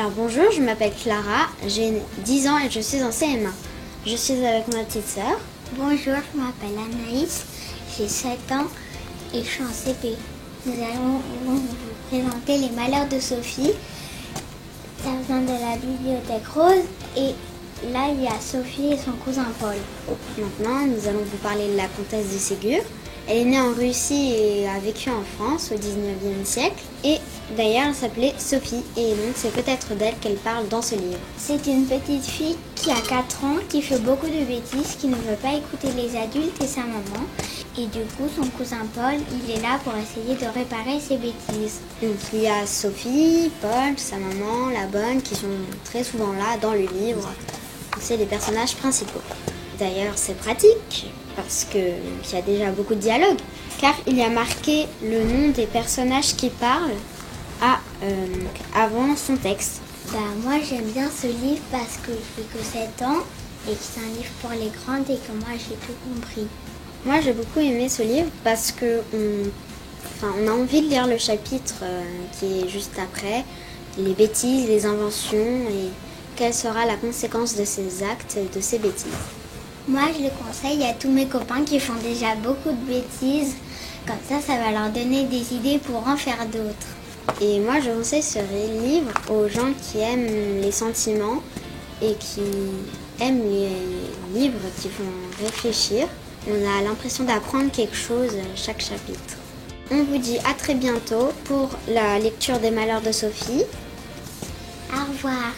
Alors bonjour, je m'appelle Clara, j'ai 10 ans et je suis en CM1. Je suis avec ma petite sœur. Bonjour, je m'appelle Anaïs, j'ai 7 ans et je suis en CP. Nous allons vous présenter les malheurs de Sophie. Ça vient de la bibliothèque rose et là il y a Sophie et son cousin Paul. Maintenant, nous allons vous parler de la comtesse de Ségur. Elle est née en Russie et a vécu en France au 19e siècle. Et d'ailleurs, elle s'appelait Sophie. Et donc, c'est peut-être d'elle qu'elle parle dans ce livre. C'est une petite fille qui a 4 ans, qui fait beaucoup de bêtises, qui ne veut pas écouter les adultes et sa maman. Et du coup, son cousin Paul, il est là pour essayer de réparer ses bêtises. Donc, il y a Sophie, Paul, sa maman, la bonne, qui sont très souvent là dans le livre. C'est les personnages principaux. D'ailleurs, c'est pratique parce qu'il y a déjà beaucoup de dialogues, car il y a marqué le nom des personnages qui parlent avant son texte. Moi, j'aime bien ce livre parce que je fais que 7 ans et que c'est un livre pour les grandes et que moi, j'ai tout compris. Moi, j'ai beaucoup aimé ce livre parce que on a envie de lire le chapitre qui est juste après, les bêtises, les inventions et quelle sera la conséquence de ces actes et de ces bêtises. Moi, je le conseille à tous mes copains qui font déjà beaucoup de bêtises. Comme ça va leur donner des idées pour en faire d'autres. Et moi, je conseille ce livre aux gens qui aiment les sentiments et qui aiment les livres qui font réfléchir. On a l'impression d'apprendre quelque chose à chaque chapitre. On vous dit à très bientôt pour la lecture des malheurs de Sophie. Au revoir.